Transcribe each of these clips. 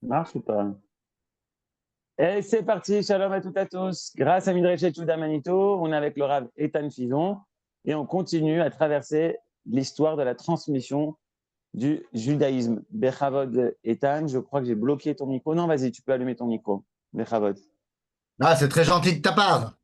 Marche ou pas? Et c'est parti, shalom à toutes et à tous. Grâce à Midrash Yehuda Manito, on est avec le Rav Eitan Fison et on continue à traverser l'histoire de la transmission du judaïsme. Bechavod Eitan, je crois que j'ai bloqué ton micro. Non, vas-y, tu peux allumer ton micro. Bechavod. Ah, c'est très gentil de ta part.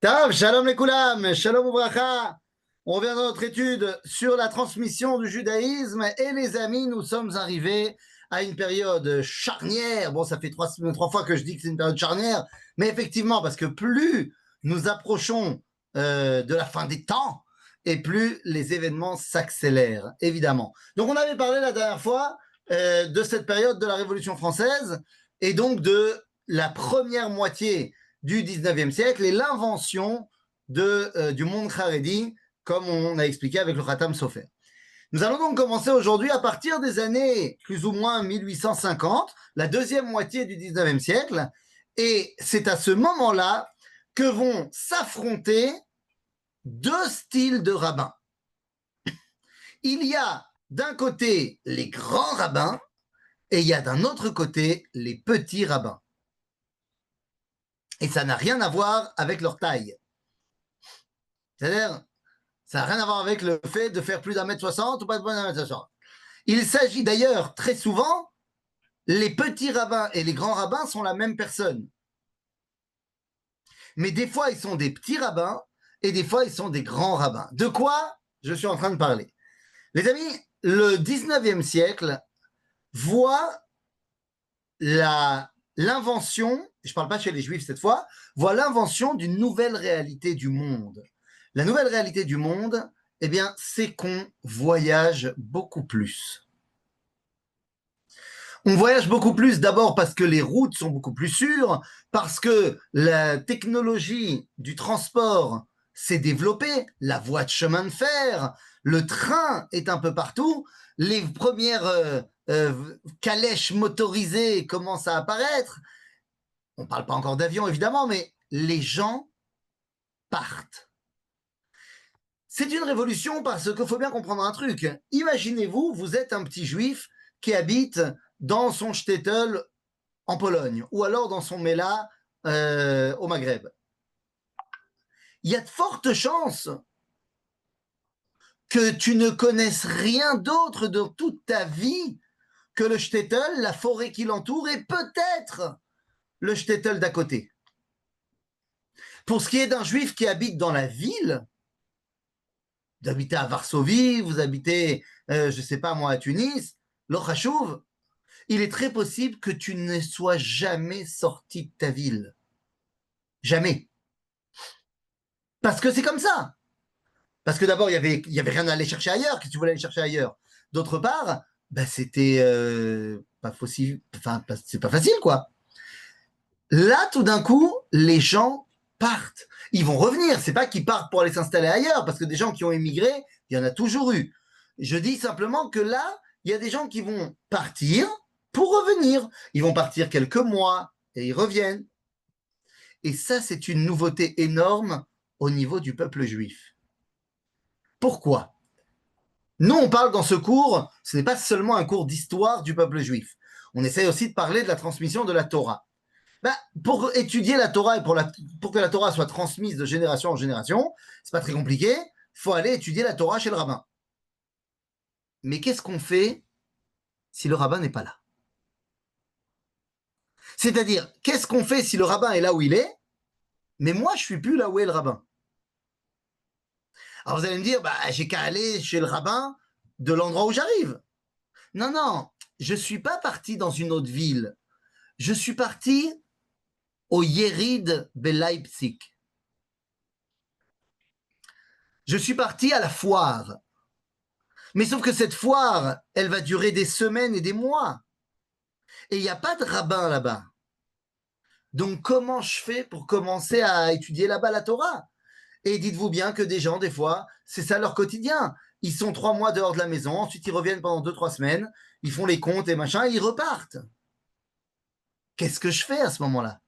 Tav, shalom les koulam, shalom ouvracha. On revient dans notre étude sur la transmission du judaïsme et les amis, nous sommes arrivés à une période charnière. Bon, ça fait trois fois que je dis que c'est une période charnière, mais effectivement, parce que plus nous approchons de la fin des temps et plus les événements s'accélèrent, évidemment. Donc, on avait parlé la dernière fois de cette période de la Révolution française et donc de la première moitié du 19e siècle et l'invention du monde Haredi, comme on a expliqué avec le Khatam Sofer. Nous allons donc commencer aujourd'hui à partir des années plus ou moins 1850, la deuxième moitié du 19e siècle, et c'est à ce moment-là que vont s'affronter deux styles de rabbins. Il y a d'un côté les grands rabbins et il y a d'un autre côté les petits rabbins. Et ça n'a rien à voir avec leur taille. C'est-à-dire, ça n'a rien à voir avec le fait de faire plus d'1,60 m ou pas de d'1,60 m. Il s'agit d'ailleurs, très souvent, les petits rabbins et les grands rabbins sont la même personne. Mais des fois, ils sont des petits rabbins et des fois, ils sont des grands rabbins. De quoi je suis en train de parler? Les amis, le 19e siècle voit l'invention, je ne parle pas chez les juifs cette fois, voit l'invention d'une nouvelle réalité du monde. La nouvelle réalité du monde, eh bien, c'est qu'on voyage beaucoup plus. On voyage beaucoup plus d'abord parce que les routes sont beaucoup plus sûres, parce que la technologie du transport s'est développée, la voie de chemin de fer, le train est un peu partout, les premières calèches motorisées commencent à apparaître. On ne parle pas encore d'avion évidemment, mais les gens partent. C'est une révolution parce qu'il faut bien comprendre un truc. Imaginez-vous, vous êtes un petit juif qui habite dans son shtetl en Pologne ou alors dans son méla au Maghreb. Il y a de fortes chances que tu ne connaisses rien d'autre de toute ta vie que le shtetl, la forêt qui l'entoure et peut-être le shtetl d'à côté. Pour ce qui est d'un juif qui habite dans la ville, vous habitez à Varsovie, vous habitez, je ne sais pas moi, à Tunis, l'Ochachouv, il est très possible que tu ne sois jamais sorti de ta ville. Jamais. Parce que c'est comme ça. Parce que d'abord, il y avait rien à aller chercher ailleurs. Qu'est-ce que tu voulais aller chercher ailleurs? D'autre part, bah, c'était pas possible. Enfin, c'est pas facile, quoi. Là, tout d'un coup, les gens partent. Ils vont revenir. C'est pas qu'ils partent pour aller s'installer ailleurs, parce que des gens qui ont émigré, il y en a toujours eu. Je dis simplement que là, il y a des gens qui vont partir pour revenir. Ils vont partir quelques mois et ils reviennent. Et ça, c'est une nouveauté énorme au niveau du peuple juif. Pourquoi? Nous, on parle dans ce cours, ce n'est pas seulement un cours d'histoire du peuple juif. On essaie aussi de parler de la transmission de la Torah. Ben, pour étudier la Torah et pour que la Torah soit transmise de génération en génération, c'est pas très compliqué. Il faut aller étudier la Torah chez le rabbin. Mais qu'est-ce qu'on fait si le rabbin n'est pas là? C'est-à-dire, qu'est-ce qu'on fait si le rabbin est là où il est, mais moi, je suis plus là où est le rabbin? Alors vous allez me dire, bah, j'ai qu'à aller chez le rabbin de l'endroit où j'arrive. Non, non, je ne suis pas parti dans une autre ville. Je suis parti au Yerid Leipzig. Je suis parti à la foire. Mais sauf que cette foire, elle va durer des semaines et des mois. Et il n'y a pas de rabbin là-bas. Donc comment je fais pour commencer à étudier là-bas la Torah? Et dites-vous bien que des gens, des fois, c'est ça leur quotidien. Ils sont 3 mois dehors de la maison, ensuite ils reviennent pendant 2, 3 semaines, ils font les comptes et machin, et ils repartent. Qu'est-ce que je fais à ce moment-là?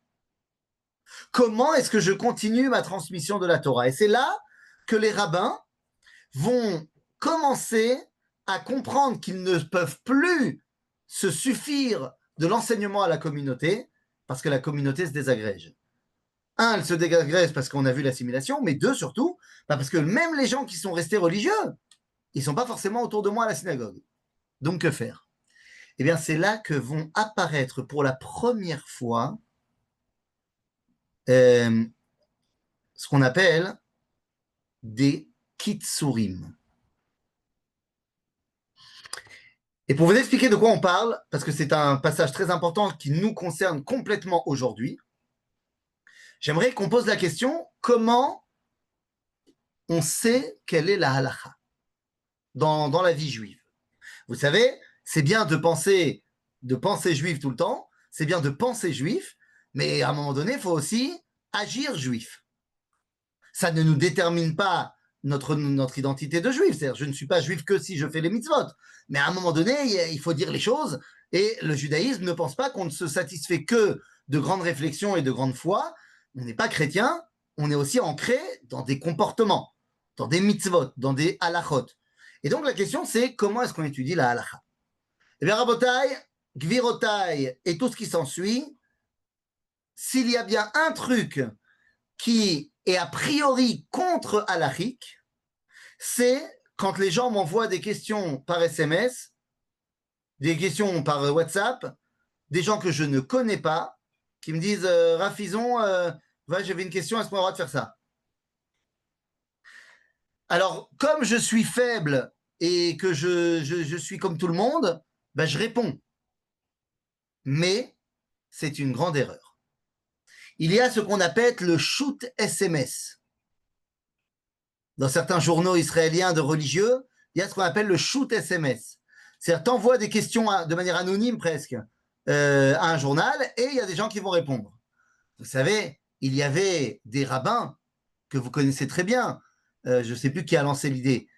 Comment est-ce que je continue ma transmission de la Torah? Et c'est là que les rabbins vont commencer à comprendre qu'ils ne peuvent plus se suffire de l'enseignement à la communauté parce que la communauté se désagrège. Un, elle se désagrège parce qu'on a vu l'assimilation, mais deux, surtout, parce que même les gens qui sont restés religieux, ils ne sont pas forcément autour de moi à la synagogue. Donc, que faire? Eh bien, c'est là que vont apparaître pour la première fois ce qu'on appelle des kitsurim. Et pour vous expliquer de quoi on parle, parce que c'est un passage très important qui nous concerne complètement aujourd'hui, j'aimerais qu'on pose la question, comment on sait quelle est la halakha dans la vie juive? Vous savez, c'est bien de penser juif tout le temps, c'est bien de penser juif, mais à un moment donné, il faut aussi agir juif. Ça ne nous détermine pas notre identité de juif. C'est-à-dire, je ne suis pas juif que si je fais les mitzvot. Mais à un moment donné, il faut dire les choses. Et le judaïsme ne pense pas qu'on ne se satisfait que de grandes réflexions et de grandes foi. On n'est pas chrétien, on est aussi ancré dans des comportements, dans des mitzvot, dans des halachot. Et donc la question, c'est comment est-ce qu'on étudie la halacha? Eh bien, Rabotai, Gvirotai et tout ce qui s'ensuit, s'il y a bien un truc qui est a priori contre halachique, c'est quand les gens m'envoient des questions par SMS, des questions par WhatsApp, des gens que je ne connais pas, qui me disent Rafizon, j'avais une question, est-ce qu'on a le droit de faire ça? Alors, comme je suis faible et que je suis comme tout le monde, ben, je réponds. Mais c'est une grande erreur. Il y a ce qu'on appelle le shoot SMS. Dans certains journaux israéliens de religieux, il y a ce qu'on appelle le shoot SMS. C'est-à-dire, t'envoies des questions de manière anonyme presque à un journal et il y a des gens qui vont répondre. Vous savez, il y avait des rabbins que vous connaissez très bien, je ne sais plus qui a lancé l'idée,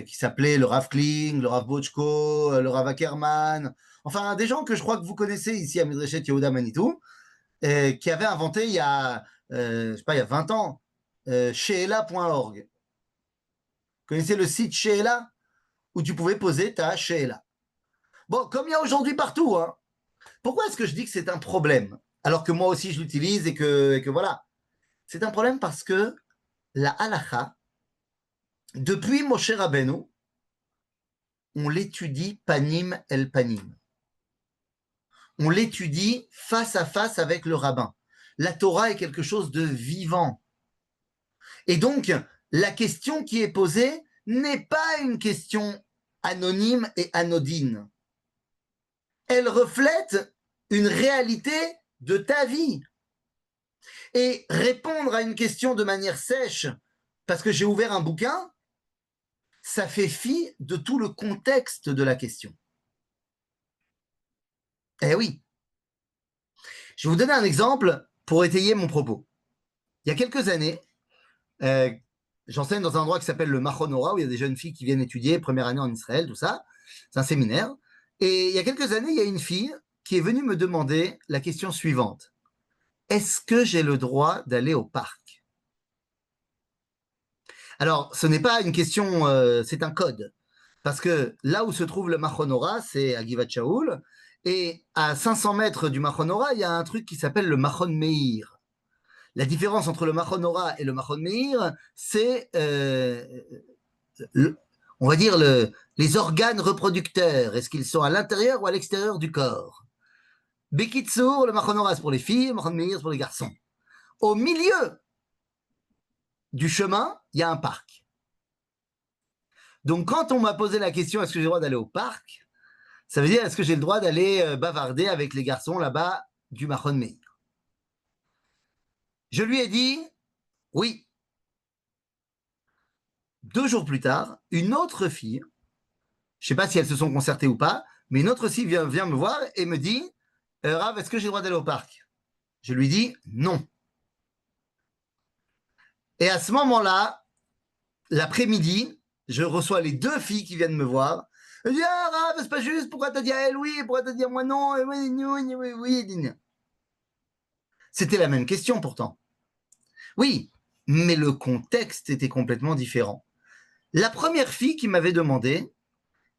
qui s'appelait le Rav Kling, le Rav Bochko, le Rav Ackerman, enfin des gens que je crois que vous connaissez ici à Midreshet Yehuda Manitou, qui avaient inventé il y a, je sais pas, il y a 20 ans, sheela.org. Vous connaissez le site Sheela où tu pouvais poser ta Sheela. Bon, comme il y a aujourd'hui partout, hein, pourquoi est-ce que je dis que c'est un problème alors que moi aussi je l'utilise et que voilà? C'est un problème parce que la halacha, depuis Moshe Rabbeinu, on l'étudie panim el panim. On l'étudie face à face avec le rabbin. La Torah est quelque chose de vivant. Et donc, la question qui est posée n'est pas une question anonyme et anodine. Elle reflète une réalité de ta vie. Et répondre à une question de manière sèche, parce que j'ai ouvert un bouquin, ça fait fi de tout le contexte de la question. Eh oui. Je vais vous donner un exemple pour étayer mon propos. Il y a quelques années, j'enseigne dans un endroit qui s'appelle le Machon Ora, où il y a des jeunes filles qui viennent étudier, première année en Israël, tout ça. C'est un séminaire. Et il y a quelques années, il y a une fille qui est venue me demander la question suivante. Est-ce que j'ai le droit d'aller au parc? Alors, ce n'est pas une question, c'est un code. Parce que là où se trouve le Machon Ora, c'est à Givat Shaul. Et à 500 mètres du Machon Ora, il y a un truc qui s'appelle le Machon Meir. La différence entre le Machon Ora et le Machon Meir, c'est, on va dire, les organes reproducteurs. Est-ce qu'ils sont à l'intérieur ou à l'extérieur du corps? Bekitsour, le Machon Ora, c'est pour les filles, le Machon Meir, c'est pour les garçons. Au milieu du chemin, il y a un parc. Donc, quand on m'a posé la question, est-ce que j'ai le droit d'aller au parc? Ça veut dire, est-ce que j'ai le droit d'aller bavarder avec les garçons là-bas du Machon Meir? Je lui ai dit, oui. 2 jours plus tard, une autre fille, je ne sais pas si elles se sont concertées ou pas, mais une autre fille vient me voir et me dit, Rav, est-ce que j'ai le droit d'aller au parc? Je lui dis, non. Et à ce moment-là, l'après-midi, je reçois les 2 filles qui viennent me voir. Je dis, ah, Rav, c'est pas juste, pourquoi t'as dit à elle oui, pourquoi t'as dit à moi non, oui. C'était la même question pourtant. Oui, mais le contexte était complètement différent. La première fille qui m'avait demandé,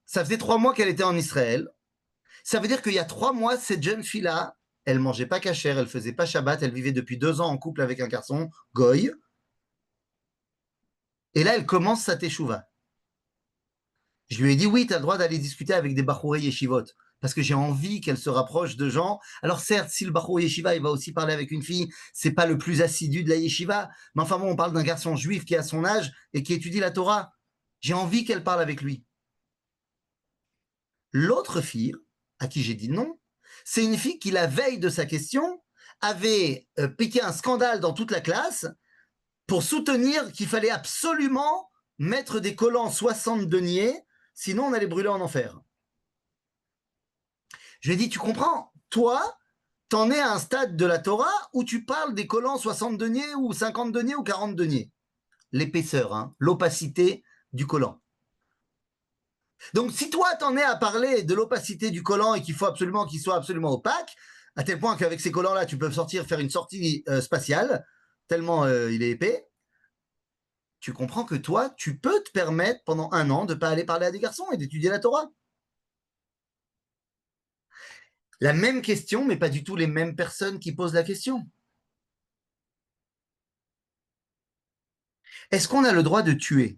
ça faisait 3 mois qu'elle était en Israël. Ça veut dire qu'il y a 3 mois, cette jeune fille-là, elle mangeait pas cachère, elle faisait pas Shabbat, elle vivait depuis 2 ans en couple avec un garçon, Goy. Et là, elle commence sa teshuva. Je lui ai dit, oui, tu as le droit d'aller discuter avec des bachourei yeshivot, parce que j'ai envie qu'elle se rapproche de gens. Alors certes, si le bachour yeshiva, il va aussi parler avec une fille, c'est pas le plus assidu de la yeshiva, mais enfin bon, on parle d'un garçon juif qui a son âge et qui étudie la Torah. J'ai envie qu'elle parle avec lui. L'autre fille, à qui j'ai dit non, c'est une fille qui, la veille de sa question, avait piqué un scandale dans toute la classe pour soutenir qu'il fallait absolument mettre des collants 60 deniers, sinon on allait brûler en enfer. Je lui ai dit, tu comprends, toi, t'en es à un stade de la Torah où tu parles des collants 60 deniers ou 50 deniers ou 40 deniers. L'épaisseur, hein, l'opacité du collant. Donc, si toi, t'en es à parler de l'opacité du collant et qu'il faut absolument qu'il soit absolument opaque, à tel point qu'avec ces collants-là, tu peux sortir faire une sortie spatiale, tellement il est épais, tu comprends que toi, tu peux te permettre pendant 1 an de ne pas aller parler à des garçons et d'étudier la Torah. La même question, mais pas du tout les mêmes personnes qui posent la question. Est-ce qu'on a le droit de tuer?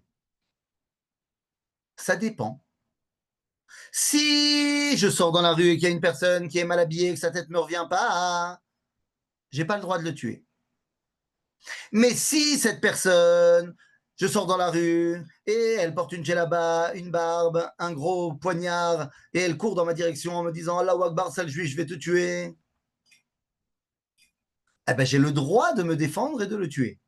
Ça dépend. Si je sors dans la rue et qu'il y a une personne qui est mal habillée et que sa tête ne me revient pas, j'ai pas le droit de le tuer. Mais si cette personne, je sors dans la rue et elle porte une djellaba, une barbe, un gros poignard et elle court dans ma direction en me disant Allahu Akbar, sale juif, je vais te tuer, eh ben j'ai le droit de me défendre et de le tuer.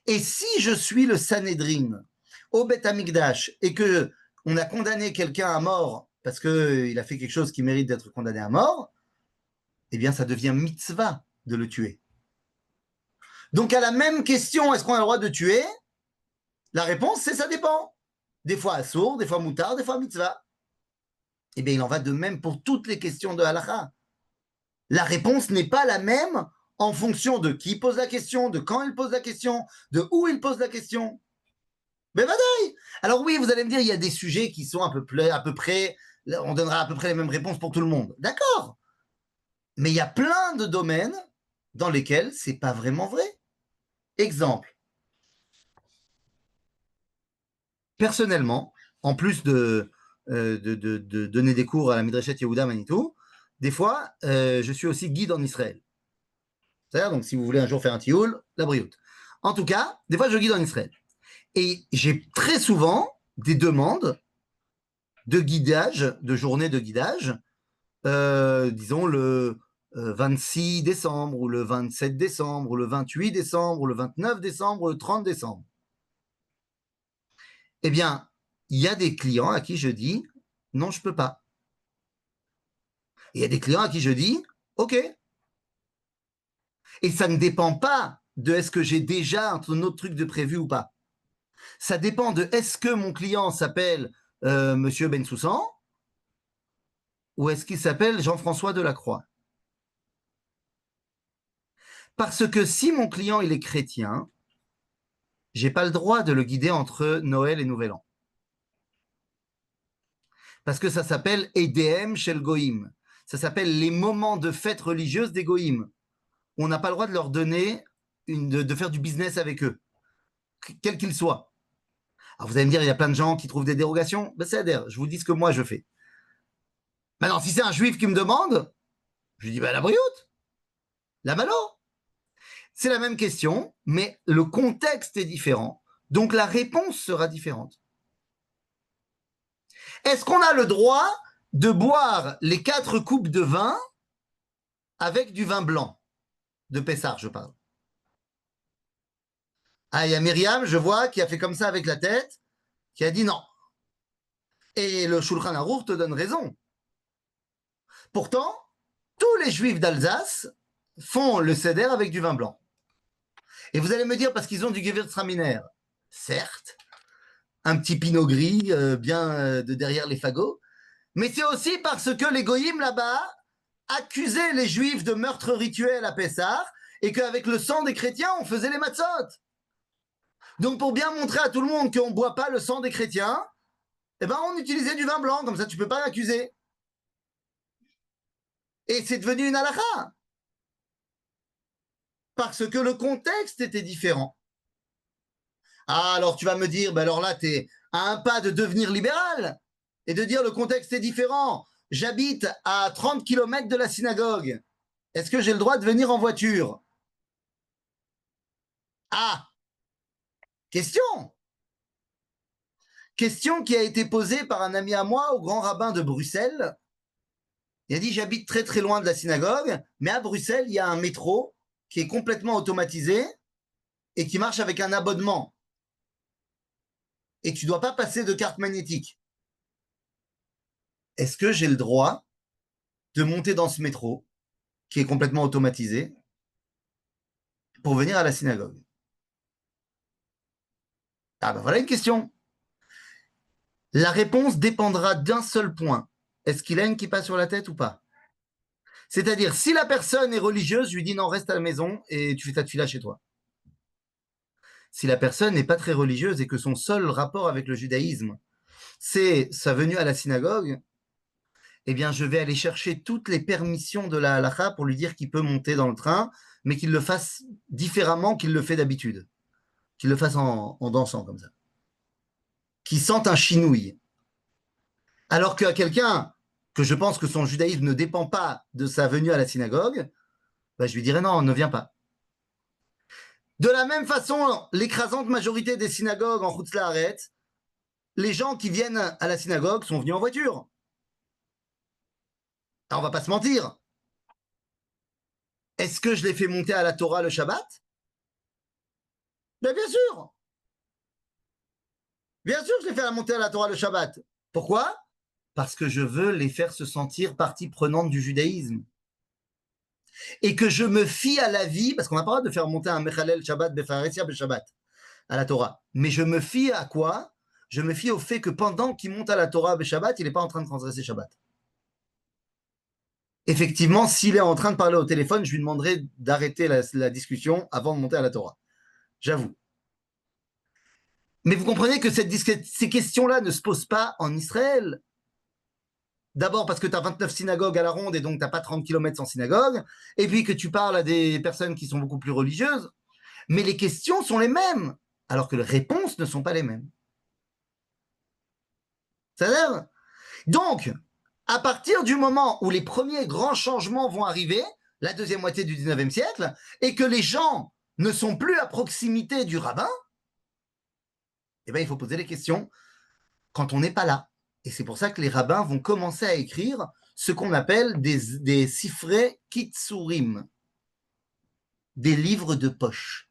Et si je suis le Sanhédrin au Beth Amikdash et que on a condamné quelqu'un à mort parce qu'il a fait quelque chose qui mérite d'être condamné à mort, eh bien ça devient mitzvah de le tuer. Donc à la même question, est-ce qu'on a le droit de tuer? La réponse, c'est ça dépend. Des fois assour, des fois moutard, des fois mitzvah. Eh bien il en va de même pour toutes les questions de halakha. La réponse n'est pas la même en fonction de qui pose la question, de quand il pose la question, de où il pose la question. Mais badaï. Alors oui, vous allez me dire, il y a des sujets qui sont à peu près, on donnera à peu près les mêmes réponses pour tout le monde. D'accord. Mais il y a plein de domaines dans lesquels c'est pas vraiment vrai. Exemple. Personnellement, en plus de donner des cours à la Midrashet Yehuda Manitou, des fois, je suis aussi guide en Israël. C'est-à-dire, donc si vous voulez un jour faire un tioul, la brioute. En tout cas, des fois, je guide en Israël. Et j'ai très souvent des demandes de guidage, de journée de guidage, disons le 26 décembre, ou le 27 décembre, ou le 28 décembre, ou le 29 décembre, ou le 30 décembre. Eh bien, il y a des clients à qui je dis non, je peux pas. Et il y a des clients à qui je dis OK. Et ça ne dépend pas de est-ce que j'ai déjà un autre truc de prévu ou pas. Ça dépend de est-ce que mon client s'appelle Monsieur Bensoussan ou est-ce qu'il s'appelle Jean-François Delacroix. Parce que si mon client il est chrétien, j'ai pas le droit de le guider entre Noël et Nouvel An. Parce que ça s'appelle EDM chez le Goïm. Ça s'appelle les moments de fête religieuse des Goïm. On n'a pas le droit de leur donner de faire du business avec eux, quel qu'il soit. Alors vous allez me dire, il y a plein de gens qui trouvent des dérogations. Ben c'est je vous dis ce que moi je fais. Maintenant, si c'est un juif qui me demande, je lui dis, ben la brioute, la malo. C'est la même question, mais le contexte est différent. Donc la réponse sera différente. Est-ce qu'on a le droit de boire les 4 coupes de vin avec du vin blanc? De Pessar, je parle. Ah, il y a Myriam, je vois, qui a fait comme ça avec la tête, qui a dit non. Et le Shulchan Aruch te donne raison. Pourtant, tous les juifs d'Alsace font le seder avec du vin blanc. Et vous allez me dire, parce qu'ils ont du Gewürztraminer. Certes, un petit pinot gris bien de derrière les fagots, mais c'est aussi parce que les goyim là-bas accusaient les juifs de meurtre rituel à Pessah et qu'avec le sang des chrétiens, on faisait les matzot. Donc pour bien montrer à tout le monde qu'on ne boit pas le sang des chrétiens, eh ben on utilisait du vin blanc, comme ça tu ne peux pas l'accuser. Et c'est devenu une halakha. Parce que le contexte était différent. Ah, alors tu vas me dire, ben alors là, tu es à un pas de devenir libéral et de dire le contexte est différent. J'habite à 30 km de la synagogue. Est-ce que j'ai le droit de venir en voiture? Ah, question. Question qui a été posée par un ami à moi au grand rabbin de Bruxelles. Il a dit, j'habite très très loin de la synagogue, mais à Bruxelles, il y a un métro qui est complètement automatisé et qui marche avec un abonnement. Et tu ne dois pas passer de carte magnétique. Est-ce que j'ai le droit de monter dans ce métro qui est complètement automatisé pour venir à la synagogue? Ah ben voilà une question. La réponse dépendra d'un seul point. Est-ce qu'il a une kippa sur la tête ou pas? C'est-à-dire, si la personne est religieuse, je lui dis non, reste à la maison et tu fais ta tefila chez toi. Si la personne n'est pas très religieuse et que son seul rapport avec le judaïsme, c'est sa venue à la synagogue, eh bien, je vais aller chercher toutes les permissions de la halakha pour lui dire qu'il peut monter dans le train, mais qu'il le fasse différemment qu'il le fait d'habitude. Qu'il le fasse en dansant comme ça. Qu'il sente un chinouille. Alors qu'à quelqu'un que je pense que son judaïsme ne dépend pas de sa venue à la synagogue, bah, je lui dirais non, ne viens pas. De la même façon, l'écrasante majorité des synagogues en Chutz La'aretz, les gens qui viennent à la synagogue sont venus en voiture. Alors, on va pas se mentir. Est-ce que je les fais monter à la Torah le Shabbat? Ben, bien sûr. Bien sûr, je les fais monter à la Torah le Shabbat. Pourquoi? Parce que je veux les faire se sentir partie prenante du judaïsme. Et que je me fie à la vie, parce qu'on n'a pas le droit de faire monter un Mechalel Shabbat Befaresia Shabbat à la Torah. Mais je me fie à quoi? Je me fie au fait que pendant qu'il monte à la Torah Shabbat, il n'est pas en train de transgresser Shabbat. Effectivement, s'il est en train de parler au téléphone, je lui demanderai d'arrêter la discussion avant de monter à la Torah. J'avoue. Mais vous comprenez que ces questions-là ne se posent pas en Israël. D'abord parce que tu as 29 synagogues à la ronde et donc tu n'as pas 30 km sans synagogue. Et puis que tu parles à des personnes qui sont beaucoup plus religieuses. Mais les questions sont les mêmes, alors que les réponses ne sont pas les mêmes. C'est-à-dire? Donc, à partir du moment où les premiers grands changements vont arriver, la deuxième moitié du 19e siècle, et que les gens ne sont plus à proximité du rabbin, eh bien, il faut poser les questions quand on n'est pas là. Et c'est pour ça que les rabbins vont commencer à écrire ce qu'on appelle des sifrei kitsurim, des livres de poche.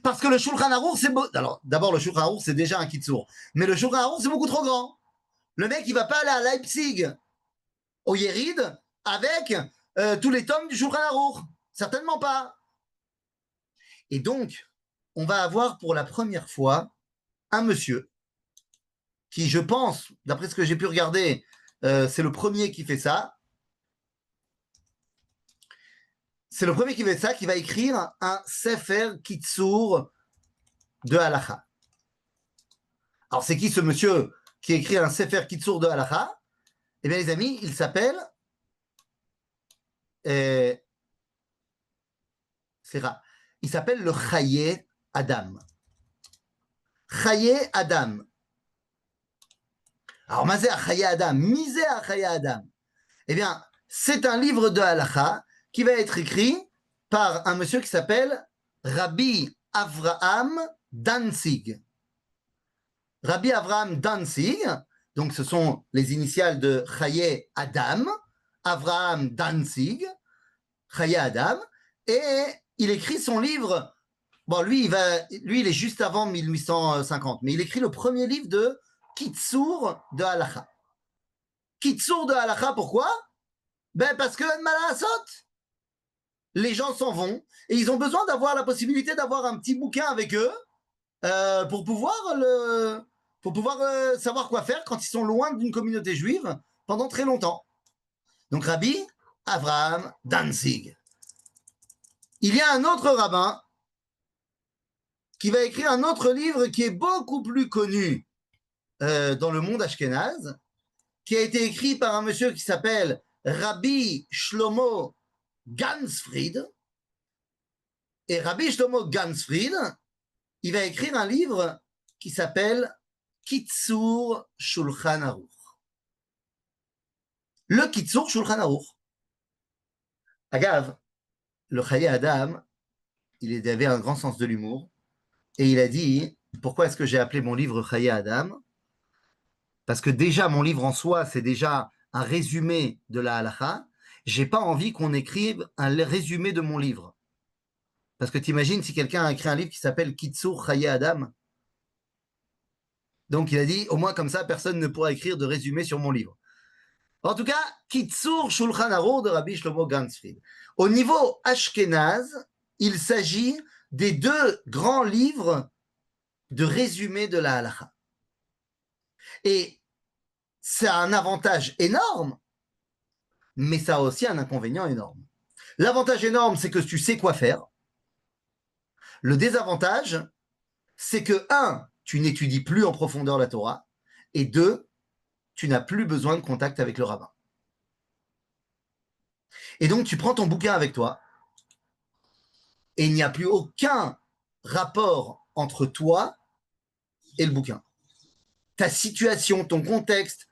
Parce que le Shulchan Aruch, c'est beau. Alors, d'abord, le Shulchan Aruch, c'est déjà un kitsur. Mais le Shulchan Aruch, c'est beaucoup trop grand. Le mec, il va pas aller à Leipzig, au Yérid, avec tous les tomes du Shulchan Aruch. Certainement pas. Et donc, on va avoir pour la première fois un monsieur qui, je pense, d'après ce que j'ai pu regarder, c'est le premier qui fait ça. C'est le premier qui fait ça, qui va écrire un Sefer Kitsur de Halacha. Alors, c'est qui ce monsieur qui écrit un Sefer Kitsur de Halacha? Eh bien, les amis, il s'appelle... c'est rare. Il s'appelle le Chaye Adam. Chaye Adam. Alors, Mazé à Chaye Adam, Misé à Chaye Adam. Eh bien, c'est un livre de Halacha qui va être écrit par un monsieur qui s'appelle Rabbi Avraham Danzig. Rabbi Avraham Danzig, donc ce sont les initiales de Chaye Adam, Avraham Danzig, Chaye Adam, et il écrit son livre. Bon, lui, il est juste avant 1850, mais il écrit le premier livre de Kitsur de Halacha. Kitsur de Halacha, pourquoi? Ben parce que Malasot, les gens s'en vont et ils ont besoin d'avoir la possibilité d'avoir un petit bouquin avec eux pour pouvoir savoir quoi faire quand ils sont loin d'une communauté juive pendant très longtemps. Donc Rabbi Avraham Danzig. Il y a un autre rabbin qui va écrire un autre livre qui est beaucoup plus connu dans le monde ashkénaze, qui a été écrit par un monsieur qui s'appelle Rabbi Shlomo Gansfried. Et Rabbi Shlomo Gansfried, il va écrire un livre qui s'appelle Kitsur Shulchan Aruch. Le Kitsur Shulchan Aruch. Agav, le Chaye Adam, il avait un grand sens de l'humour. Et il a dit, pourquoi est-ce que j'ai appelé mon livre Chaye Adam? Parce que déjà, mon livre en soi, c'est déjà un résumé de la halakha. J'ai pas envie qu'on écrive un résumé de mon livre. Parce que t'imagines si quelqu'un a écrit un livre qui s'appelle Kitsur Chaye Adam. Donc il a dit, au moins comme ça, personne ne pourra écrire de résumé sur mon livre. En tout cas, Kitsur Shulchan Aruch de Rabbi Shlomo Gansfried. Au niveau Ashkenaz, il s'agit des deux grands livres de résumé de la halakha. Et ça a un avantage énorme, mais ça a aussi un inconvénient énorme. L'avantage énorme, c'est que tu sais quoi faire. Le désavantage, c'est que, un, tu n'étudies plus en profondeur la Torah, et deux, tu n'as plus besoin de contact avec le rabbin. Et donc, tu prends ton bouquin avec toi, et il n'y a plus aucun rapport entre toi et le bouquin. Ta situation, ton contexte,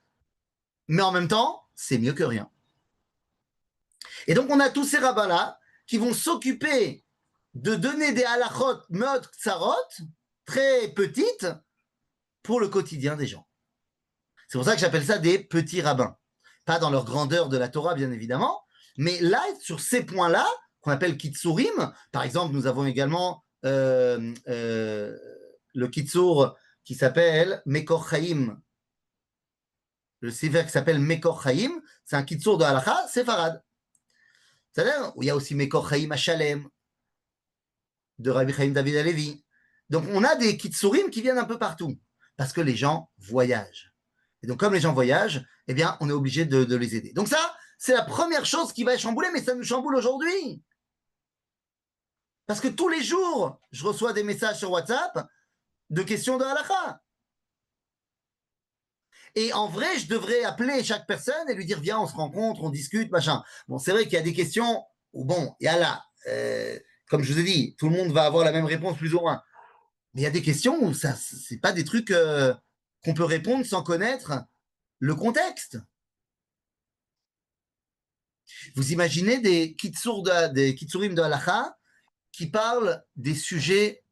mais en même temps, c'est mieux que rien. Et donc, on a tous ces rabbins-là qui vont s'occuper de donner des halachot, meot, tsarot, très petites, pour le quotidien des gens. C'est pour ça que j'appelle ça des petits rabbins. Pas dans leur grandeur de la Torah, bien évidemment, mais là, sur ces points-là, qu'on appelle kitsurim, par exemple, nous avons également le kitsur qui s'appelle Mekor Chaim. Le sefer qui s'appelle Mekor Chaim, c'est un kitsur de halacha séfarade. C'est-à-dire, il y a aussi Mekor Chaim à Shalem, de Rabbi Chaim David Halevi. Donc, on a des kitsurim qui viennent un peu partout, parce que les gens voyagent. Et donc, comme les gens voyagent, eh bien, on est obligé de les aider. Donc ça, c'est la première chose qui va chambouler, mais ça nous chamboule aujourd'hui. Parce que tous les jours, je reçois des messages sur WhatsApp de questions de halakha. Et en vrai, je devrais appeler chaque personne et lui dire, viens, on se rencontre, on discute, machin. Bon, c'est vrai qu'il y a des questions où, bon, il y a là, comme je vous ai dit, tout le monde va avoir la même réponse plus ou moins. Mais il y a des questions où ça, c'est pas des trucs qu'on peut répondre sans connaître le contexte. Vous imaginez des kitsurim de halakha qui parlent des sujets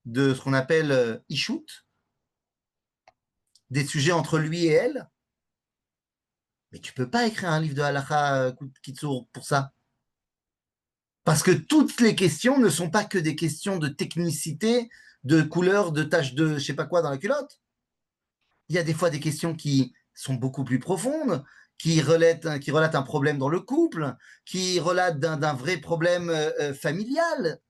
de ce qu'on appelle ishut, des sujets entre lui et elle. Mais tu peux pas écrire un livre de halakha kitsur pour ça. Parce que toutes les questions ne sont pas que des questions de technicité, de couleur, de taches de je sais pas quoi dans la culotte. Il y a des fois des questions qui sont beaucoup plus profondes, qui relatent un problème dans le couple, qui relatent d'un vrai problème familial.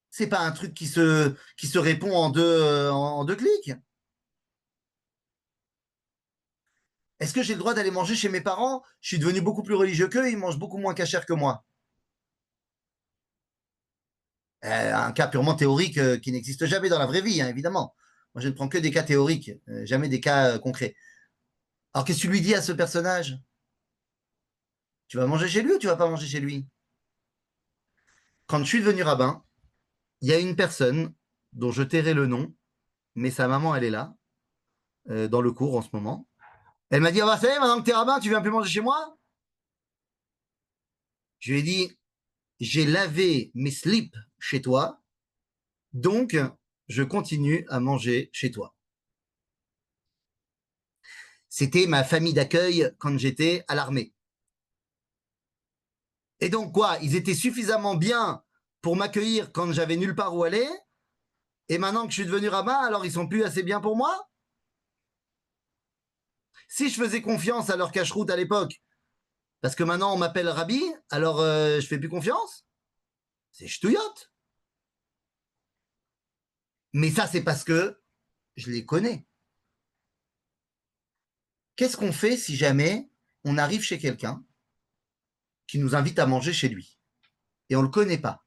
C'est pas un truc qui se répond en deux clics. Est-ce que j'ai le droit d'aller manger chez mes parents? Je suis devenu beaucoup plus religieux qu'eux, ils mangent beaucoup moins cachère que moi. Un cas purement théorique qui n'existe jamais dans la vraie vie, hein, évidemment. Moi, je ne prends que des cas théoriques, jamais des cas concrets. Alors, qu'est-ce que tu lui dis à ce personnage? Tu vas manger chez lui ou tu vas pas manger chez lui? Quand je suis devenu rabbin, il y a une personne dont je tairai le nom, mais sa maman, elle est là, dans le cours en ce moment. Elle m'a dit, ah bah ça y est, maintenant que t'es rabbin, tu viens plus manger chez moi? Je lui ai dit, j'ai lavé mes slips chez toi, donc je continue à manger chez toi. C'était ma famille d'accueil quand j'étais à l'armée. Et donc quoi, ils étaient suffisamment bien pour m'accueillir quand j'avais nulle part où aller, et maintenant que je suis devenu rabbin, alors ils sont plus assez bien pour moi? Si je faisais confiance à leur cache-route à l'époque, parce que maintenant on m'appelle Rabbi, alors je fais plus confiance? C'est ch'touillotte. Mais ça, c'est parce que je les connais. Qu'est-ce qu'on fait si jamais on arrive chez quelqu'un qui nous invite à manger chez lui et on ne le connaît pas?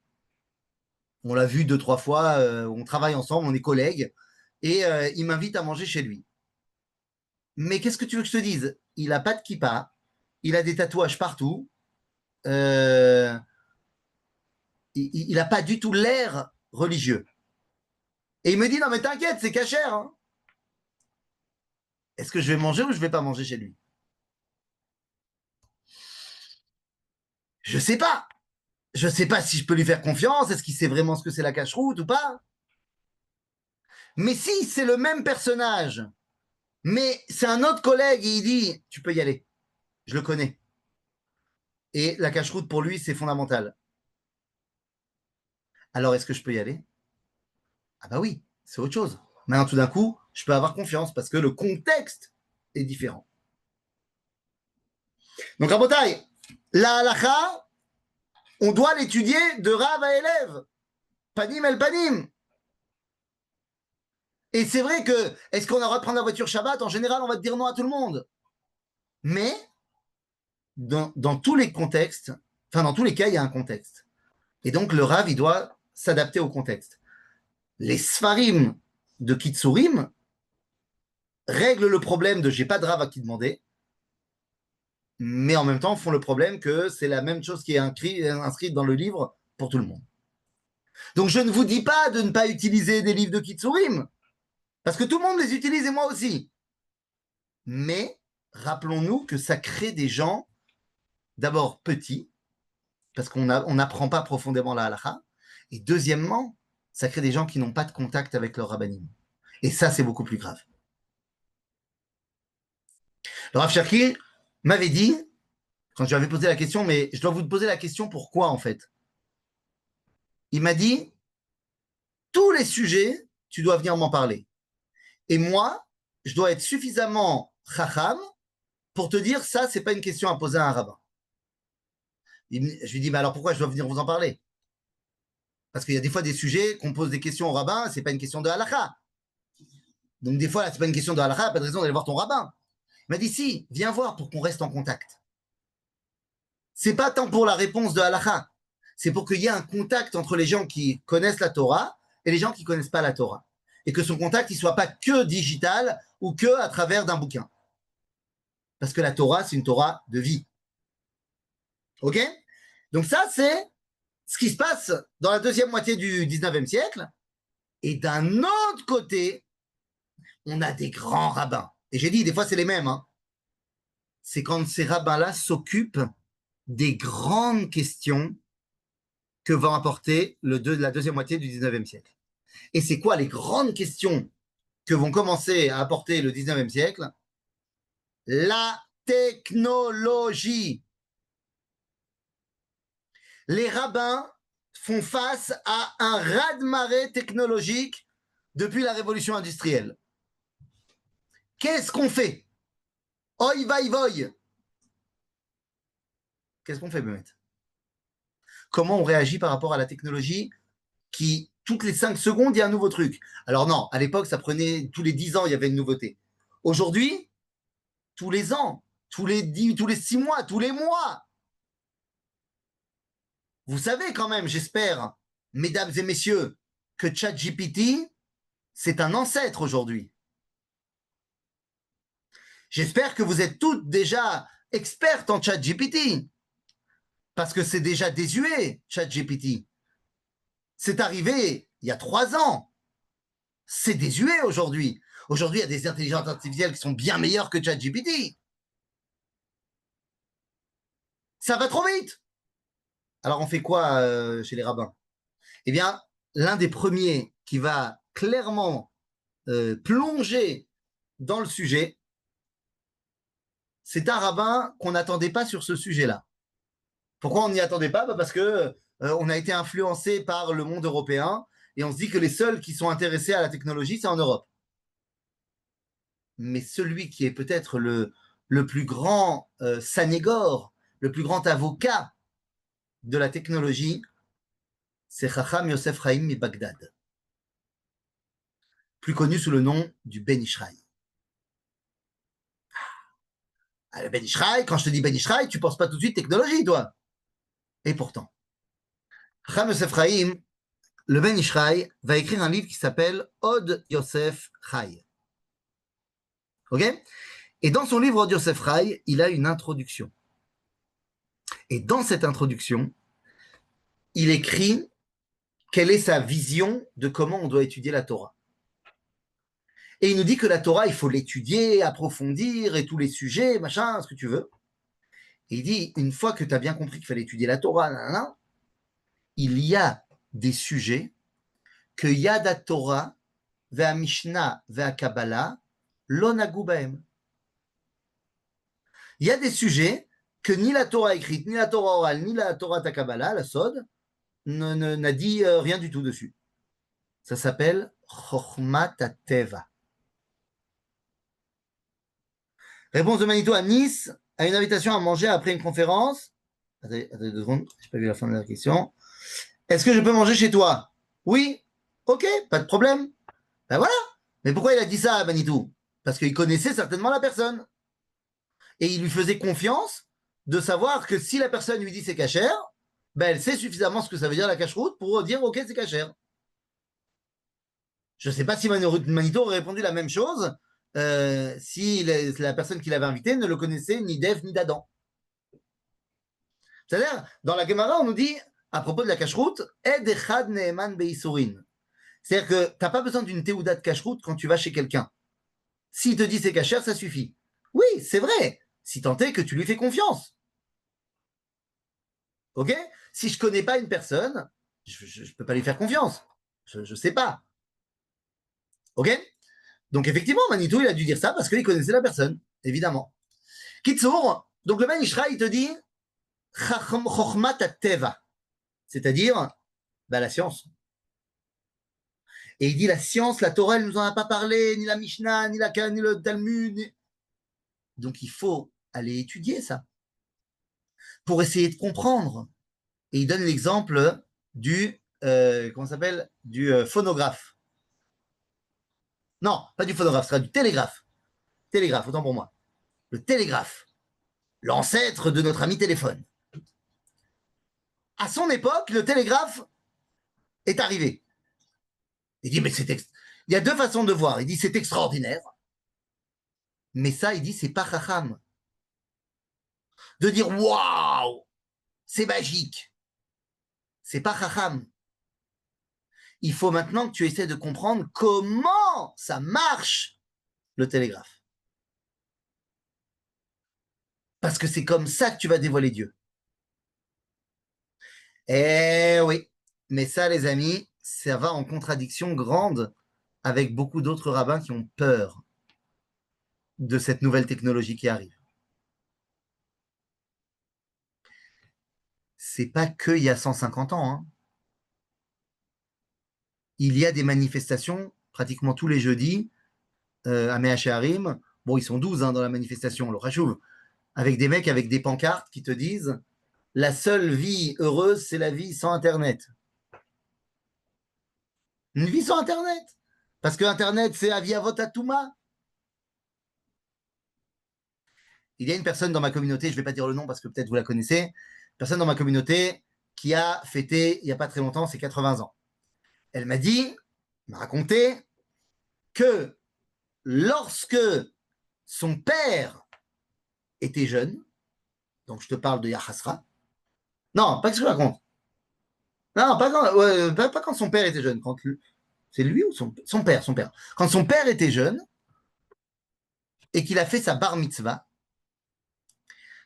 On l'a vu 2, 3 fois, on travaille ensemble, on est collègues, et il m'invite à manger chez lui. mais qu'est-ce que tu veux que je te dise? Il n'a pas de kippa, il a des tatouages partout, il n'a pas du tout l'air religieux. Et il me dit, non mais t'inquiète, c'est cachère. Hein. Est-ce que je vais manger ou je vais pas manger chez lui? Je sais pas. Je sais pas si je peux lui faire confiance. Est-ce qu'il sait vraiment ce que c'est la cache-route ou pas? Mais si c'est le même personnage, mais c'est un autre collègue et il dit, tu peux y aller. Je le connais. Et la cache-route pour lui, c'est fondamental. Alors est-ce que je peux y aller? Ah bah oui, c'est autre chose. Maintenant, tout d'un coup, je peux avoir confiance parce que le contexte est différent. Donc, à Botaï, la halakha, on doit l'étudier de Rav à élève. Panim el panim. Et c'est vrai que, est-ce qu'on a le droit de prendre la voiture Shabbat? En général, on va te dire non à tout le monde. Mais, dans tous les contextes, enfin, dans tous les cas, il y a un contexte. Et donc, le Rav, il doit s'adapter au contexte. Les Sfarim de Kitsurim règlent le problème de j'ai pas de Rav à qui demander, mais en même temps font le problème que c'est la même chose qui est inscrite dans le livre pour tout le monde. Donc, je ne vous dis pas de ne pas utiliser des livres de Kitsurim, parce que tout le monde les utilise et moi aussi. Mais rappelons-nous que ça crée des gens, d'abord petits, parce qu'on n'apprend pas profondément la halakha, et deuxièmement, ça crée des gens qui n'ont pas de contact avec leur rabbanim. Et ça, c'est beaucoup plus grave. Le Rav Cherki m'avait dit, quand je lui avais posé la question, mais je dois vous poser la question pourquoi en fait? Il m'a dit, tous les sujets, tu dois venir m'en parler. Et moi, je dois être suffisamment chacham pour te dire, ça, c'est pas une question à poser à un rabbin. Je lui dis, mais alors pourquoi je dois venir vous en parler? Parce qu'il y a des fois des sujets qu'on pose des questions au rabbin, c'est pas une question de halakha. Donc des fois, là, c'est pas une question de halakha, il n'y a pas de raison d'aller voir ton rabbin. Il m'a dit, si, viens voir pour qu'on reste en contact. C'est pas tant pour la réponse de halakha, c'est pour qu'il y ait un contact entre les gens qui connaissent la Torah et les gens qui connaissent pas la Torah. Et que son contact, il soit pas que digital ou que à travers d'un bouquin. Parce que la Torah, c'est une Torah de vie. OK? Donc ça, c'est ce qui se passe dans la deuxième moitié du 19e siècle. Et d'un autre côté, on a des grands rabbins. Et j'ai dit, des fois, c'est les mêmes. Hein. C'est quand ces rabbins-là s'occupent des grandes questions que va apporter la deuxième moitié du 19e siècle. Et c'est quoi les grandes questions que vont commencer à apporter le 19e siècle? La technologie. Les rabbins font face à un raz-de-marée technologique depuis la révolution industrielle. Qu'est-ce qu'on fait? Oi vai voi. Qu'est-ce qu'on fait, Bémet? Comment on réagit par rapport à la technologie qui, toutes les 5 secondes, il y a un nouveau truc? Alors non, à l'époque, ça prenait tous les 10 ans, il y avait une nouveauté. Aujourd'hui, tous les ans, tous les 6 mois, tous les mois. Vous savez quand même, j'espère, mesdames et messieurs, que ChatGPT, c'est un ancêtre aujourd'hui. J'espère que vous êtes toutes déjà expertes en ChatGPT, parce que c'est déjà désuet, ChatGPT. C'est arrivé il y a 3 ans. C'est désuet aujourd'hui. Aujourd'hui, il y a des intelligences artificielles qui sont bien meilleures que ChatGPT. Ça va trop vite. Alors, on fait quoi chez les rabbins? Eh bien, l'un des premiers qui va clairement plonger dans le sujet, c'est un rabbin qu'on n'attendait pas sur ce sujet-là. Pourquoi on n'y attendait pas? Parce que on a été influencé par le monde européen et on se dit que les seuls qui sont intéressés à la technologie, c'est en Europe. Mais celui qui est peut-être le plus grand sanégore, le plus grand avocat de la technologie, c'est Chacham Yosef Chaim mi Bagdad, plus connu sous le nom du Ben Ishraï. Ah, le Ben Ishraï, quand je te dis Ben Ishraï, tu penses pas tout de suite technologie, toi. Et pourtant, Chacham Yosef Chaim, le Ben Ishraï, va écrire un livre qui s'appelle Od Yosef Chai. Ok? Et dans son livre Yosef Rai, il a une introduction. Et dans cette introduction, il écrit quelle est sa vision de comment on doit étudier la Torah. Et il nous dit que la Torah, il faut l'étudier, approfondir, et tous les sujets, machin, ce que tu veux. Et il dit, une fois que tu as bien compris qu'il fallait étudier la Torah, nanana, il y a des sujets que Yad Torah, Ve'a Mishnah, Ve'a Kabbalah, lo nagu bahem. Il y a des sujets que ni la Torah écrite, ni la Torah orale, ni la Torah Takabala, la Sod, n'a dit rien du tout dessus. Ça s'appelle Chochmat Teva. Réponse de Manito à Nice, à une invitation à manger après une conférence. Attendez 2 secondes, j'ai pas vu la fin de la question. Est-ce que je peux manger chez toi? Oui. Ok, pas de problème. Ben voilà. Mais pourquoi il a dit ça à Manitou? Parce qu'il connaissait certainement la personne. Et il lui faisait confiance de savoir que si la personne lui dit c'est cachère, ben elle sait suffisamment ce que ça veut dire la cache-route pour dire ok c'est cachère. Je ne sais pas si Manito aurait répondu la même chose si la personne qui l'avait invité ne le connaissait ni d'Ève ni d'Adam. C'est-à-dire, dans la Gemara, on nous dit, à propos de la cache-route, Ed echad ne'eman be'isurin. C'est-à-dire que tu n'as pas besoin d'une théouda de cache-route quand tu vas chez quelqu'un. S'il te dit c'est cachère, ça suffit. Oui, c'est vrai, si tant est que tu lui fais confiance. Ok? Si je ne connais pas une personne, je ne peux pas lui faire confiance. Je ne sais pas. Ok? Donc effectivement, Manitou, il a dû dire ça parce qu'il connaissait la personne, évidemment. Kitsour, donc le Ben Ishra, il te dit Chochmat Teva, c'est-à-dire la science. Et il dit la science, la Torah, elle ne nous en a pas parlé, ni la Mishnah, ni le Talmud. Donc il faut aller étudier ça pour essayer de comprendre. Et il donne l'exemple du comment ça s'appelle, du phonographe. Non, pas du phonographe, ce sera du télégraphe. Télégraphe, autant pour moi. Le télégraphe, l'ancêtre de notre ami téléphone. À son époque, le télégraphe est arrivé. Il dit, mais il y a 2 façons de voir. Il dit, c'est extraordinaire. Mais ça, il dit, c'est pas chacham. De dire, waouh, c'est magique. C'est pas chacham. Il faut maintenant que tu essaies de comprendre comment ça marche, le télégraphe. Parce que c'est comme ça que tu vas dévoiler Dieu. Eh oui. Mais ça, les amis, ça va en contradiction grande avec beaucoup d'autres rabbins qui ont peur de cette nouvelle technologie qui arrive. C'est pas qu'il y a 150 ans. Hein. Il y a des manifestations pratiquement tous les jeudis à Mea Shearim. Bon, ils sont 12 hein, dans la manifestation, le Rachouv, avec des mecs avec des pancartes qui te disent la seule vie heureuse, c'est la vie sans Internet. Une vie sans Internet. Parce que Internet, c'est Aviavot Atuma. Il y a une personne dans ma communauté, je ne vais pas dire le nom parce que peut-être vous la connaissez, une personne dans ma communauté qui a fêté, il n'y a pas très longtemps, ses 80 ans. Elle m'a dit, m'a raconté que lorsque son père était jeune, donc je te parle de Yahasra, non, pas ce que je raconte. Non, pas quand son père était jeune, c'est lui ou son père, son père. Quand son père était jeune et qu'il a fait sa bar mitzvah,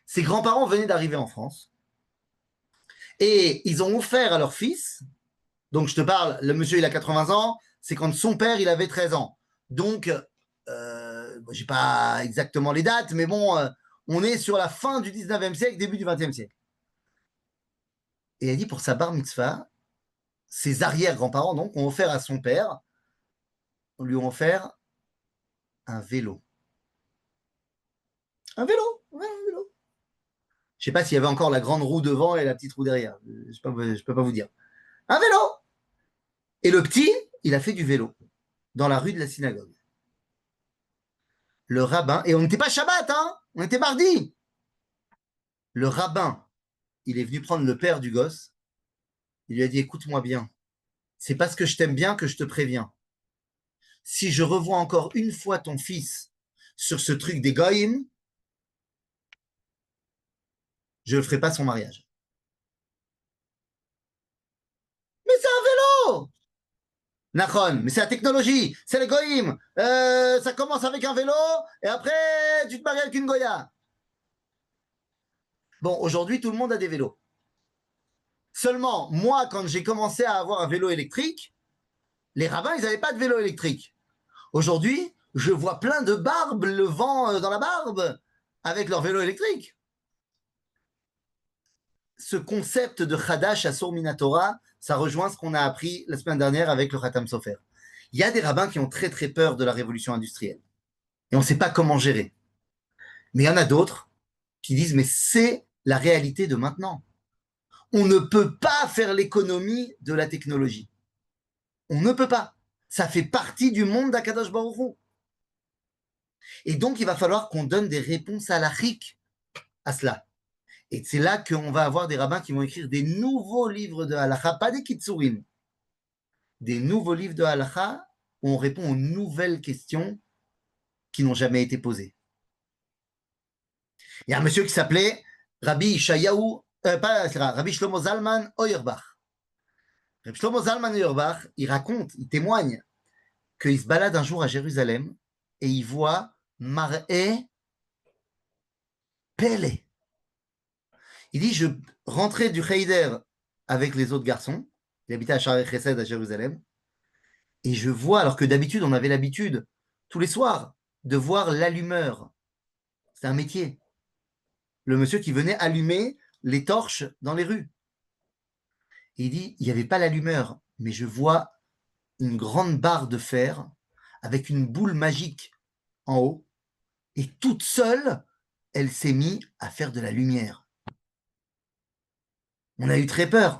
ses grands-parents venaient d'arriver en France et ils ont offert à leur fils, donc je te parle, le monsieur il a 80 ans, c'est quand son père il avait 13 ans. Donc, je n'ai pas exactement les dates, mais bon, on est sur la fin du 19e siècle, début du 20e siècle. Et elle dit pour sa bar mitzvah, ses arrière-grands-parents donc ont offert à son père, on lui a offert un vélo. Un vélo, ouais, un vélo. Je ne sais pas s'il y avait encore la grande roue devant et la petite roue derrière. Je ne peux pas vous dire. Un vélo. Et le petit, il a fait du vélo dans la rue de la synagogue. Le rabbin, et on n'était pas Shabbat, hein, on était mardi. Le rabbin, il est venu prendre le père du gosse. Il lui a dit, écoute-moi bien, c'est parce que je t'aime bien que je te préviens. Si je revois encore une fois ton fils sur ce truc des goyim, je ne ferai pas son mariage. Mais c'est un vélo! Nachon, mais c'est la technologie, c'est les goyim. Ça commence avec un vélo et après tu te maries avec une goya. Bon, aujourd'hui tout le monde a des vélos. Seulement, moi, quand j'ai commencé à avoir un vélo électrique, les rabbins, ils n'avaient pas de vélo électrique. Aujourd'hui, je vois plein de barbes, le vent dans la barbe, avec leur vélo électrique. Ce concept de Chadash Asur Minatora, ça rejoint ce qu'on a appris la semaine dernière avec le Khatam Sofer. Il y a des rabbins qui ont très très peur de la révolution industrielle. Et on ne sait pas comment gérer. Mais il y en a d'autres qui disent, mais c'est la réalité de maintenant. On ne peut pas faire l'économie de la technologie. On ne peut pas. Ça fait partie du monde d'Akadosh Baruch Hu. Et donc, il va falloir qu'on donne des réponses halachiques à cela. Et c'est là qu'on va avoir des rabbins qui vont écrire des nouveaux livres de halacha, pas des kitsurim, des nouveaux livres de halacha où on répond aux nouvelles questions qui n'ont jamais été posées. Il y a un monsieur qui s'appelait Rabbi Rabbi Shlomo Zalman Auerbach. Rabbi Shlomo Zalman Auerbach, il raconte, il témoigne qu'il se balade un jour à Jérusalem et il voit Mar'eh Pele. Il dit, je rentrais du Heider avec les autres garçons, il habitait à Shaarei Chesed à Jérusalem, et je vois, alors que d'habitude, on avait l'habitude, tous les soirs, de voir l'allumeur. C'est un métier. Le monsieur qui venait allumer les torches dans les rues. Et il dit, il n'y avait pas l'allumeur, mais je vois une grande barre de fer avec une boule magique en haut, et toute seule, elle s'est mise à faire de la lumière. On a eu très peur.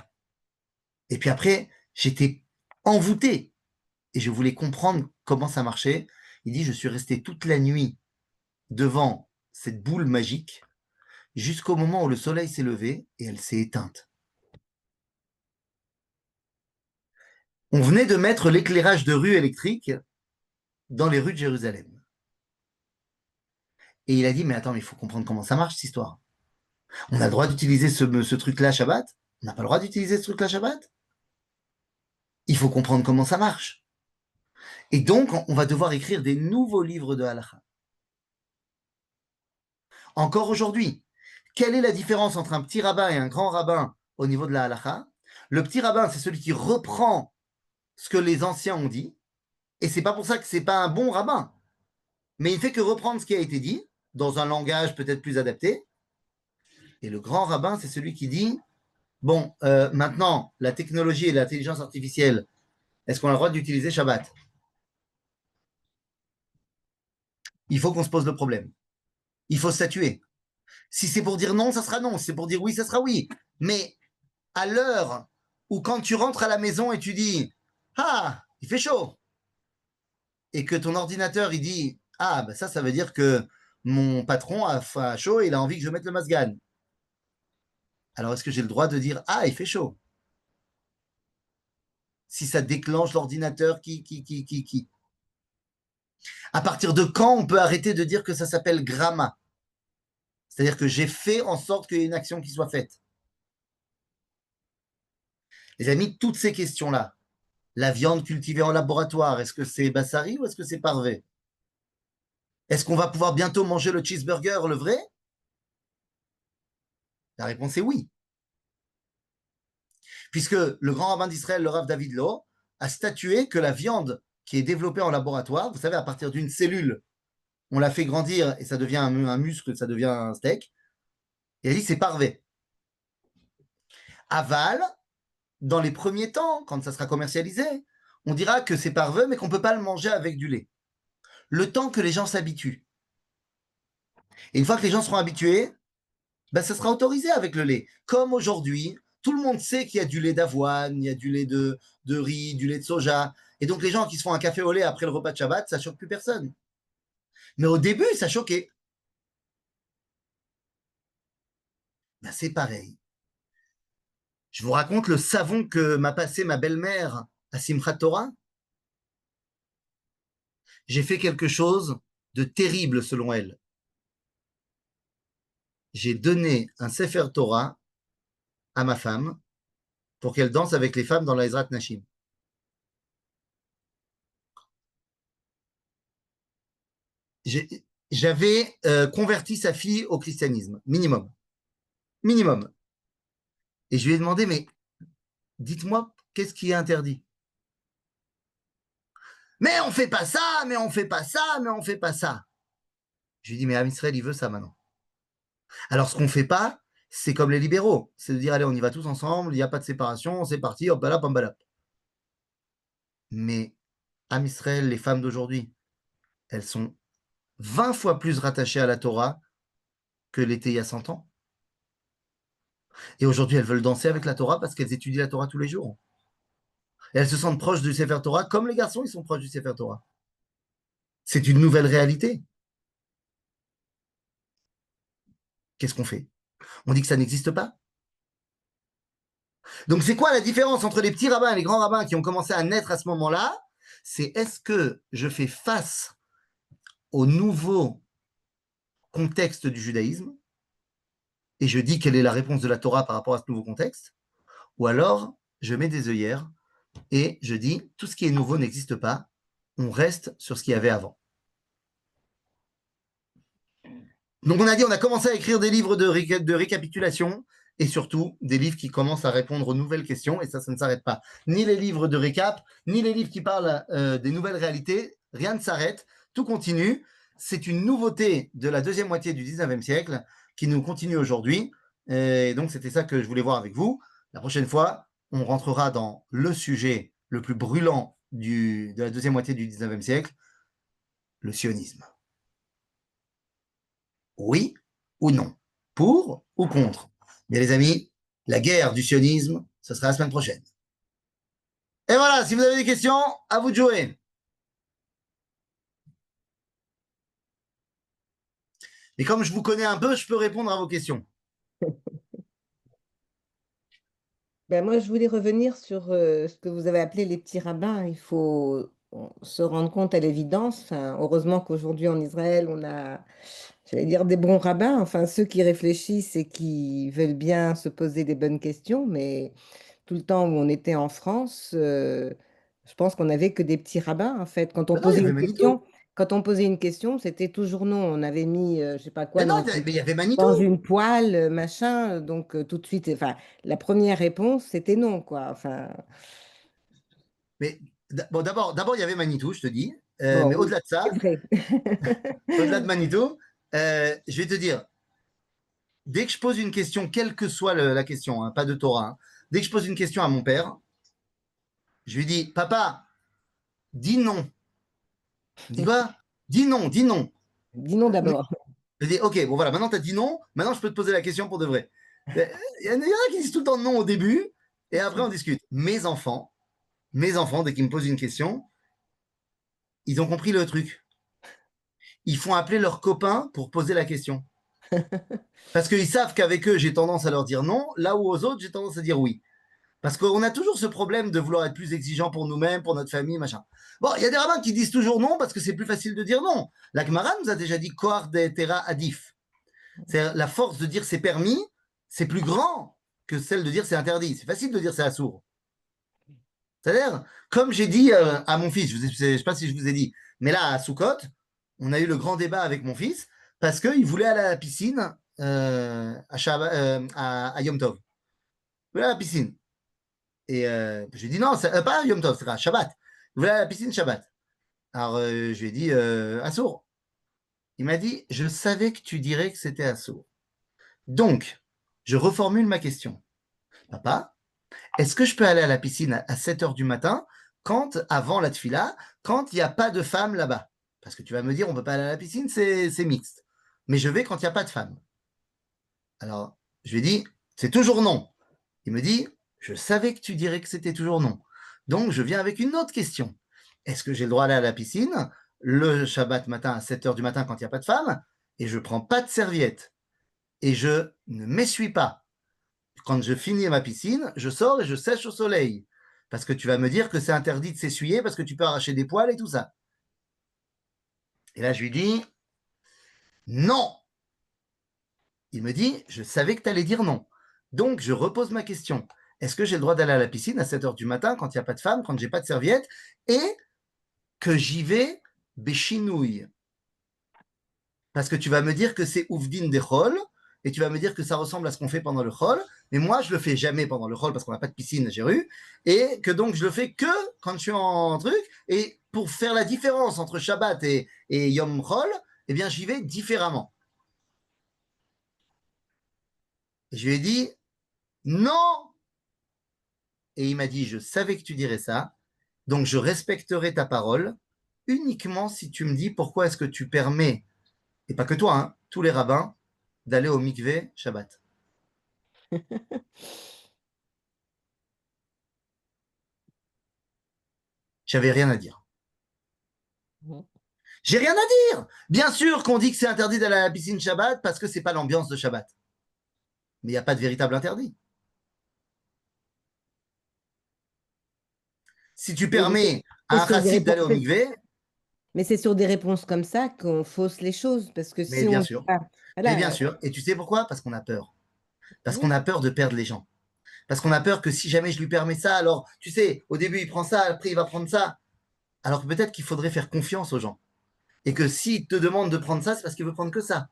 Et puis après, j'étais envoûté et je voulais comprendre comment ça marchait. Il dit, je suis resté toute la nuit devant cette boule magique jusqu'au moment où le soleil s'est levé et elle s'est éteinte. On venait de mettre l'éclairage de rue électrique dans les rues de Jérusalem. Et il a dit, mais attends, mais il faut comprendre comment ça marche, cette histoire. On a le droit d'utiliser ce truc-là Shabbat? On n'a pas le droit d'utiliser ce truc-là Shabbat? Il faut comprendre comment ça marche. Et donc, on va devoir écrire des nouveaux livres de halakha. Encore aujourd'hui, quelle est la différence entre un petit rabbin et un grand rabbin au niveau de la halakha? Le petit rabbin, c'est celui qui reprend ce que les anciens ont dit, et c'est pas pour ça que c'est pas un bon rabbin, mais il fait que reprendre ce qui a été dit, dans un langage peut-être plus adapté, et le grand rabbin, c'est celui qui dit, bon, maintenant, la technologie et l'intelligence artificielle, est-ce qu'on a le droit d'utiliser Shabbat? Il faut qu'on se pose le problème. Il faut statuer. Si c'est pour dire non, ça sera non. Si c'est pour dire oui, ça sera oui. Mais à l'heure où quand tu rentres à la maison et tu dis « Ah, il fait chaud !» et que ton ordinateur, il dit « Ah, ben ça veut dire que mon patron a chaud et il a envie que je mette le masgan. » Alors, est-ce que j'ai le droit de dire « Ah, il fait chaud ?» si ça déclenche l'ordinateur qui À partir de quand on peut arrêter de dire que ça s'appelle gramma? C'est-à-dire que j'ai fait en sorte qu'il y ait une action qui soit faite. Les amis, toutes ces questions-là, la viande cultivée en laboratoire, est-ce que c'est Bassari ou est-ce que c'est Parvé? Est-ce qu'on va pouvoir bientôt manger le cheeseburger, le vrai? La réponse est oui. Puisque le grand rabbin d'Israël, le Rav David Lo, a statué que la viande qui est développée en laboratoire, vous savez, à partir d'une cellule, on la fait grandir et ça devient un muscle, ça devient un steak. Et il a dit c'est Parvé. Aval, dans les premiers temps, quand ça sera commercialisé, on dira que c'est parveux, mais qu'on ne peut pas le manger avec du lait. Le temps que les gens s'habituent. Et une fois que les gens seront habitués, ben, ça sera autorisé avec le lait. Comme aujourd'hui, tout le monde sait qu'il y a du lait d'avoine, il y a du lait de riz, du lait de soja. Et donc les gens qui se font un café au lait après le repas de Shabbat, ça ne choque plus personne. Mais au début, ça choquait. Ben, c'est pareil. Je vous raconte le savon que m'a passé ma belle-mère à Simchat Torah. J'ai fait quelque chose de terrible selon elle. J'ai donné un Sefer Torah à ma femme pour qu'elle danse avec les femmes dans la Ezrat Nashim. J'avais converti sa fille au christianisme, minimum. Minimum. Et je lui ai demandé, mais dites-moi, qu'est-ce qui est interdit? Mais on fait pas ça, mais on fait pas ça, mais on fait pas ça. Je lui ai dit, mais Am Israël, il veut ça maintenant. Alors, ce qu'on fait pas, c'est comme les libéraux. C'est de dire, allez, on y va tous ensemble, il n'y a pas de séparation, c'est parti, hop là, pam là. Mais Am Israël, les femmes d'aujourd'hui, elles sont 20 fois plus rattachées à la Torah que l'été il y a 100 ans. Et aujourd'hui, elles veulent danser avec la Torah parce qu'elles étudient la Torah tous les jours. Et elles se sentent proches du Sefer Torah, comme les garçons, ils sont proches du Sefer Torah. C'est une nouvelle réalité. Qu'est-ce qu'on fait? On dit que ça n'existe pas? Donc, c'est quoi la différence entre les petits rabbins et les grands rabbins qui ont commencé à naître à ce moment-là? C'est est-ce que je fais face au nouveau contexte du judaïsme et je dis quelle est la réponse de la Torah par rapport à ce nouveau contexte, ou alors je mets des œillères et je dis tout ce qui est nouveau n'existe pas, on reste sur ce qu'il y avait avant. Donc on a dit, on a commencé à écrire des livres de récapitulation et surtout des livres qui commencent à répondre aux nouvelles questions, et ça ne s'arrête pas. Ni les livres de récap, ni les livres qui parlent des nouvelles réalités, rien ne s'arrête, tout continue. C'est une nouveauté de la deuxième moitié du 19e siècle qui nous continue aujourd'hui. Et donc c'était ça que je voulais voir avec vous. La prochaine fois, on rentrera dans le sujet le plus brûlant de la deuxième moitié du 19e siècle, le sionisme. Oui ou non? Pour ou contre? Bien les amis, la guerre du sionisme, ce sera la semaine prochaine. Et voilà, si vous avez des questions, à vous de jouer. Et comme je vous connais un peu, je peux répondre à vos questions. Ben moi, je voulais revenir sur ce que vous avez appelé les petits rabbins. Il faut se rendre compte à l'évidence. Enfin, heureusement qu'aujourd'hui en Israël, on a, j'allais dire, des bons rabbins. Enfin, ceux qui réfléchissent et qui veulent bien se poser des bonnes questions. Mais tout le temps où on était en France, je pense qu'on n'avait que des petits rabbins, en fait. Ben non, il y avait Manitou. Quand on posait une question, c'était toujours non. On avait mis, je sais pas quoi, Mais non, mais il y avait Manitou. dans une poêle, machin. Donc, tout de suite, enfin, la première réponse, c'était non, quoi. Enfin, Mais bon, d'abord, il y avait Manitou, je te dis. bon, Mais oui, au-delà de c'est ça, vrai. au-delà de Manitou, je vais te dire, dès que je pose une question, quelle que soit la question, hein, pas de Torah, hein, dès que je pose une question à mon père, je lui dis, papa, dis non. Il dit quoi? Dis non, dis non. Dis non d'abord. Je dis, ok, bon voilà, maintenant tu as dit non, maintenant je peux te poser la question pour de vrai. Il y en a qui disent tout le temps non au début, et après on discute. Mes enfants, dès qu'ils me posent une question, ils ont compris le truc. Ils font appeler leurs copains pour poser la question. Parce qu'ils savent qu'avec eux, j'ai tendance à leur dire non, là où aux autres, j'ai tendance à dire oui. Parce qu'on a toujours ce problème de vouloir être plus exigeant pour nous-mêmes, pour notre famille, machin. Bon, il y a des rabbins qui disent toujours non parce que c'est plus facile de dire non. La Gemara nous a déjà dit Koar de Terra Adif. C'est la force de dire c'est permis, c'est plus grand que celle de dire c'est interdit. C'est facile de dire c'est assourd. C'est-à-dire, comme j'ai dit à mon fils, je ne sais pas si je vous ai dit, mais là, à Soukot, on a eu le grand débat avec mon fils parce qu'il voulait aller à la piscine à Yom Tov. Il voulait aller à la piscine. Et je lui ai dit non, pas à Yom Tov, c'est à Shabbat. Il voulait aller à la piscine Shabbat. Alors, je lui ai dit assourd. Il m'a dit, je savais que tu dirais que c'était assourd. Donc, je reformule ma question. Papa, est-ce que je peux aller à la piscine à 7 heures du matin, avant la tfila, quand il n'y a pas de femmes là-bas? Parce que tu vas me dire, on ne peut pas aller à la piscine, c'est mixte. Mais je vais quand il n'y a pas de femmes. Alors, je lui ai dit, c'est toujours non. Il me dit, je savais que tu dirais que c'était toujours non. Donc, je viens avec une autre question. Est-ce que j'ai le droit d'aller à la piscine le Shabbat matin à 7 heures du matin quand il n'y a pas de femmes et je ne prends pas de serviette et je ne m'essuie pas? Quand je finis ma piscine, je sors et je sèche au soleil. Parce que tu vas me dire que c'est interdit de s'essuyer parce que tu peux arracher des poils et tout ça. Et là, je lui dis, non. Il me dit, je savais que tu allais dire non. Donc, je repose ma question. Est-ce que j'ai le droit d'aller à la piscine à 7 h du matin quand il n'y a pas de femme, quand j'ai pas de serviette et que j'y vais béchinouille? Parce que tu vas me dire que c'est ouvdin des chol et tu vas me dire que ça ressemble à ce qu'on fait pendant le chol. Mais moi, je le fais jamais pendant le chol parce qu'on n'a pas de piscine, j'ai eu. Et que donc, je le fais que quand je suis en truc. Et pour faire la différence entre Shabbat et Yom Chol, eh bien, j'y vais différemment. Et je lui ai dit, non. Et il m'a dit, je savais que tu dirais ça. Donc, je respecterai ta parole uniquement si tu me dis pourquoi est-ce que tu permets, et pas que toi, hein, tous les rabbins, d'aller au mikveh Shabbat. J'avais rien à dire. J'ai rien à dire. Bien sûr qu'on dit que c'est interdit d'aller à la piscine Shabbat parce que c'est pas l'ambiance de Shabbat. Mais il n'y a pas de véritable interdit. Si tu Oui, permets c'est à un sur des chassid d'aller réponses, au mikveh, mais c'est sur des réponses comme ça qu'on fausse les choses. Parce que mais si on bien dit sûr. pas, Mais bien voilà, sûr. Et tu sais pourquoi? Parce qu'on a peur. Parce qu'on oui, a peur de perdre les gens. Parce qu'on a peur que si jamais je lui permets ça, alors, tu sais, au début, il prend ça, après, il va prendre ça. Alors que peut-être qu'il faudrait faire confiance aux gens. Et que s'il te demande de prendre ça, c'est parce qu'il veut prendre que ça.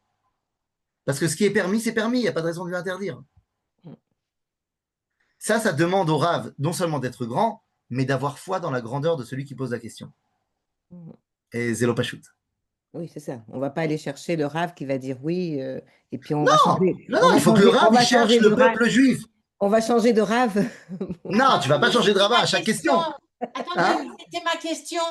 Parce que ce qui est permis, c'est permis. Il n'y a pas de raison de lui interdire. Ça demande au Rav non seulement d'être grand, mais d'avoir foi dans la grandeur de celui qui pose la question. Et Zélo Pachout. oui, c'est ça. On va pas aller chercher le rave qui va dire oui, et puis Non, non, non, il faut que le Rav, on il va cherche changer de le rave, peuple juif. on va changer de rave. Non, Ah tu vas oui, pas mais changer de c'était rabbin ma à chaque question. question. Attendez, Hein? mais c'était ma question.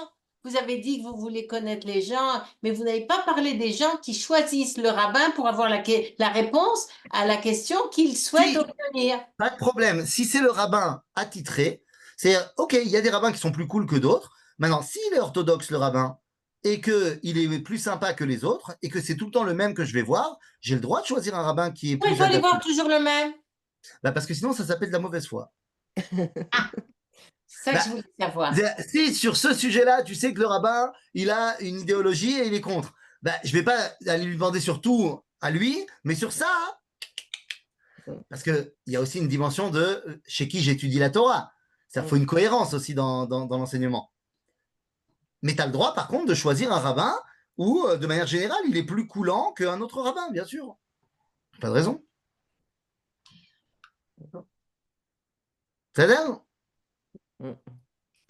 Vous avez dit que vous voulez connaître les gens, mais vous n'avez pas parlé des gens qui choisissent le rabbin pour avoir la réponse à la question qu'ils souhaitent Si, obtenir. pas de problème. Si c'est le rabbin attitré, c'est OK, il y a des rabbins qui sont plus cool que d'autres. Maintenant, s'il est orthodoxe, le rabbin, et qu'il est plus sympa que les autres, et que c'est tout le temps le même que je vais voir, j'ai le droit de choisir un rabbin qui est Pourquoi il plus faut aller adapté. voir toujours le même? Bah, parce que sinon, ça s'appelle de la mauvaise foi. Ah, c'est ça que Bah, je voulais savoir. si sur ce sujet-là, tu sais que le rabbin, il a une idéologie et il est contre, bah, je vais pas aller lui demander sur tout à lui, mais sur ça, parce qu'il y a aussi une dimension de chez qui j'étudie la Torah. Ça faut une cohérence aussi dans l'enseignement. Mais tu as le droit, par contre, de choisir un rabbin où, de manière générale, il est plus coulant qu'un autre rabbin, bien sûr. Pas de raison. C'est-à-dire תודה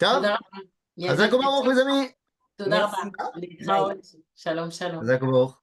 Ciao. רבה. Chazak Baruch, les amis. תודה רבה. Merci. Bye. להתראות. שלום, שלום. Chazak Baruch.